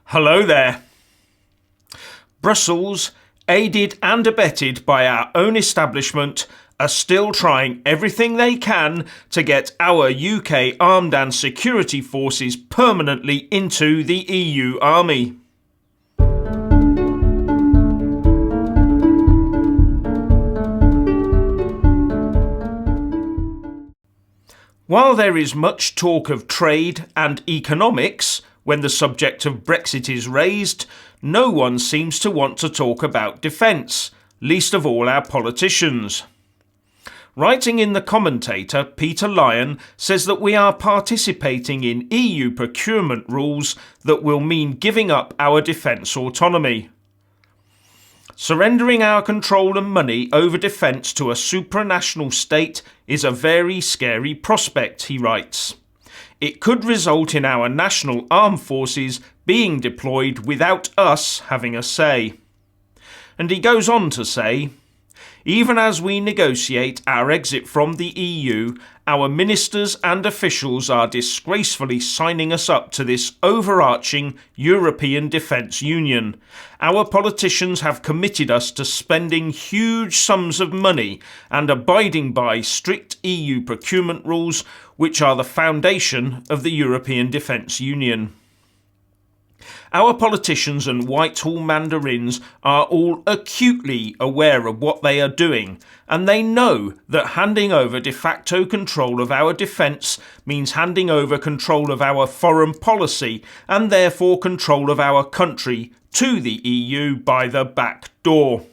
Hello there. Brussels, aided and abetted by our own establishment, are still trying everything they can to get our UK armed and security forces permanently into the EU army. While there is much talk of trade and economics when the subject of Brexit is raised, no one seems to want to talk about defence, least of all our politicians. Writing in the Commentator, Peter Lyon says that we are participating in EU procurement rules that will mean giving up our defence autonomy. Surrendering our control and money over defence to a supranational state is a very scary prospect, he writes. It could result in our national armed forces being deployed without us having a say. And he goes on to say, even as we negotiate our exit from the EU, our ministers and officials are disgracefully signing us up to this overarching European Defence Union. Our politicians have committed us to spending huge sums of money and abiding by strict EU procurement rules, which are the foundation of the European Defence Union. Our politicians and Whitehall mandarins are all acutely aware of what they are doing, and they know that handing over de facto control of our defence means handing over control of our foreign policy and therefore control of our country to the EU by the back door.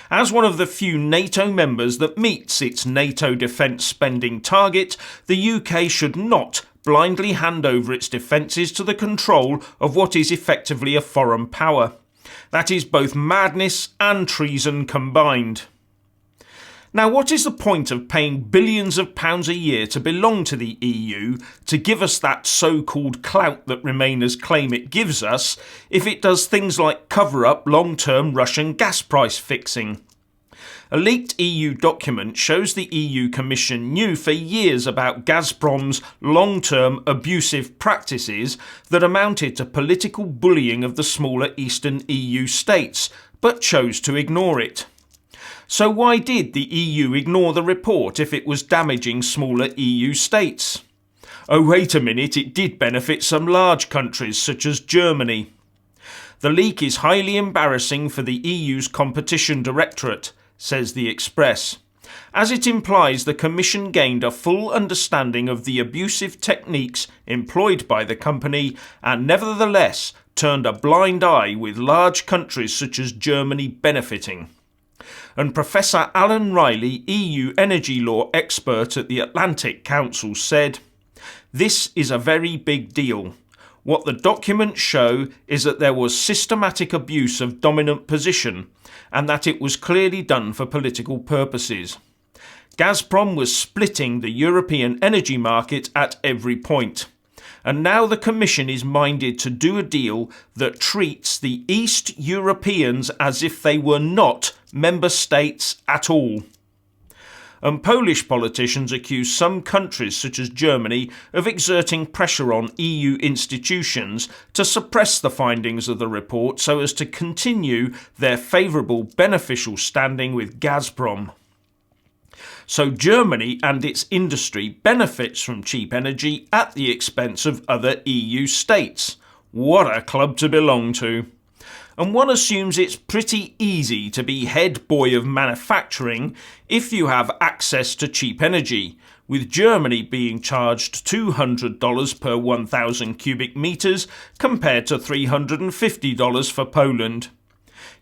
As one of the few NATO members that meets its NATO defence spending target, the UK should not blindly hand over its defences to the control of what is effectively a foreign power. That is both madness and treason combined. Now, what is the point of paying billions of pounds a year to belong to the EU to give us that so-called clout that Remainers claim it gives us if it does things like cover up long-term Russian gas price fixing? A leaked EU document shows the EU Commission knew for years about Gazprom's long-term abusive practices that amounted to political bullying of the smaller eastern EU states, but chose to ignore it. So why did the EU ignore the report if it was damaging smaller EU states? Oh, wait a minute, it did benefit some large countries such as Germany. The leak is highly embarrassing for the EU's Competition Directorate, says the Express, as it implies the Commission gained a full understanding of the abusive techniques employed by the company and nevertheless turned a blind eye with large countries such as Germany benefiting. And Professor Alan Riley, EU energy law expert at the Atlantic Council, said, "This is a very big deal. What the documents show is that there was systematic abuse of dominant position and that it was clearly done for political purposes. Gazprom was splitting the European energy market at every point. And now the Commission is minded to do a deal that treats the East Europeans as if they were not member states at all." And Polish politicians accuse some countries such as Germany of exerting pressure on EU institutions to suppress the findings of the report so as to continue their favourable beneficial standing with Gazprom. So Germany and its industry benefits from cheap energy at the expense of other EU states. What a club to belong to. And one assumes it's pretty easy to be head boy of manufacturing if you have access to cheap energy, with Germany being charged $200 per 1,000 cubic metres compared to $350 for Poland.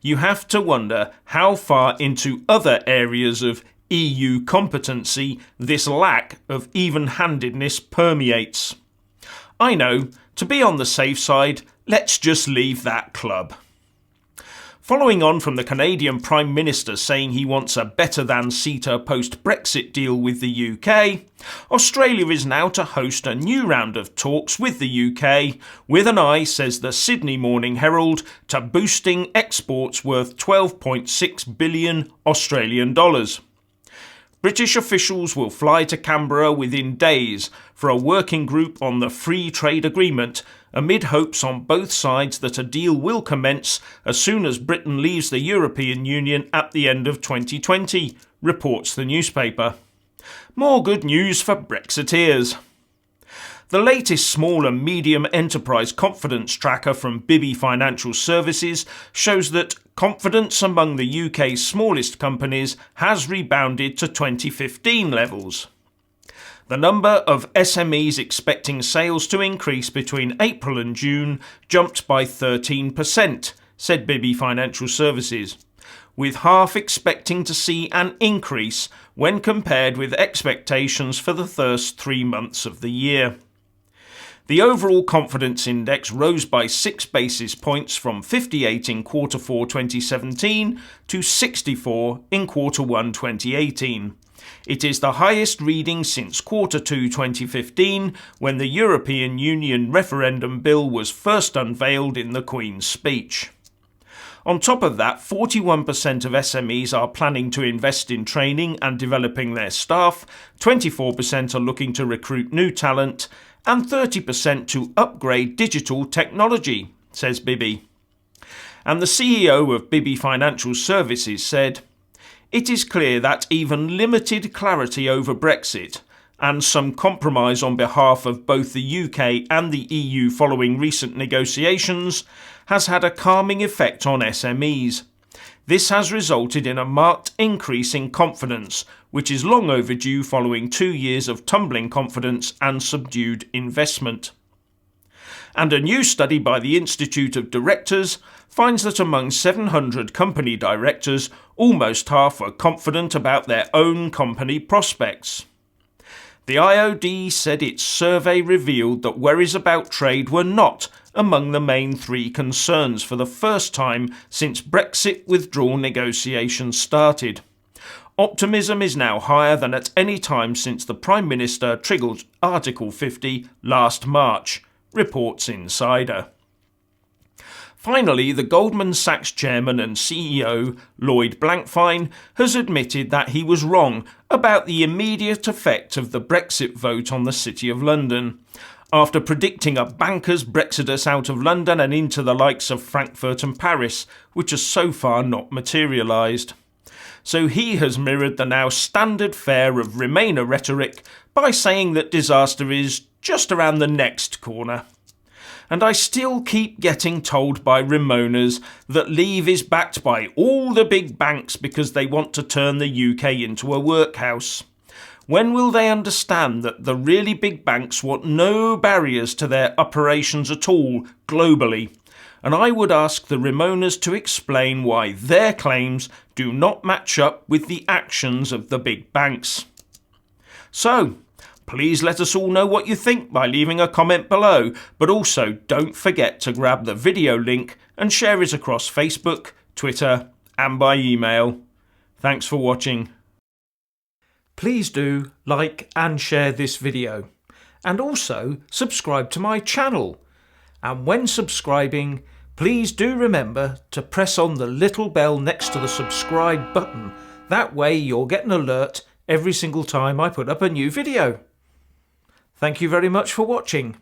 You have to wonder how far into other areas of EU competency this lack of even-handedness permeates. I know, to be on the safe side, let's just leave that club. Following on from the Canadian Prime Minister saying he wants a better-than-CETA post-Brexit deal with the UK, Australia is now to host a new round of talks with the UK, with an eye, says the Sydney Morning Herald, to boosting exports worth $12.6 billion Australian dollars. British officials will fly to Canberra within days for a working group on the free trade agreement, amid hopes on both sides that a deal will commence as soon as Britain leaves the European Union at the end of 2020, reports the newspaper. More good news for Brexiteers. The latest small and medium enterprise confidence tracker from Bibby Financial Services shows that confidence among the UK's smallest companies has rebounded to 2015 levels. The number of SMEs expecting sales to increase between April and June jumped by 13%, said Bibby Financial Services, with half expecting to see an increase when compared with expectations for the first 3 months of the year. The overall confidence index rose by 6 basis points from 58 in Q4 2017 to 64 in Q1 2018. It is the highest reading since Q2 2015, when the European Union referendum bill was first unveiled in the Queen's speech. On top of that, 41% of SMEs are planning to invest in training and developing their staff, 24% are looking to recruit new talent, and 30% to upgrade digital technology, says Bibby. And the CEO of Bibby Financial Services said, "It is clear that even limited clarity over Brexit and some compromise on behalf of both the UK and the EU following recent negotiations has had a calming effect on SMEs. This has resulted in a marked increase in confidence, which is long overdue following 2 years of tumbling confidence and subdued investment." And a new study by the Institute of Directors finds that among 700 company directors, almost half were confident about their own company prospects. The IOD said its survey revealed that worries about trade were not among the main 3 concerns for the first time since Brexit withdrawal negotiations started. Optimism is now higher than at any time since the Prime Minister triggered Article 50 last March, reports Insider. Finally, the Goldman Sachs chairman and CEO, Lloyd Blankfein, has admitted that he was wrong about the immediate effect of the Brexit vote on the City of London, after predicting a bankers' Brexodus out of London and into the likes of Frankfurt and Paris, which has so far not materialised. So he has mirrored the now standard fare of Remainer rhetoric by saying that disaster is just around the next corner. And I still keep getting told by Remoaners that Leave is backed by all the big banks because they want to turn the UK into a workhouse. When will they understand that the really big banks want no barriers to their operations at all, globally? And I would ask the Remoaners to explain why their claims do not match up with the actions of the big banks. So, please let us all know what you think by leaving a comment below, but also don't forget to grab the video link and share it across Facebook, Twitter and by email. Thanks for watching. Please do like and share this video, and also subscribe to my channel. And when subscribing, please do remember to press on the little bell next to the subscribe button. That way you'll get an alert every single time I put up a new video. Thank you very much for watching.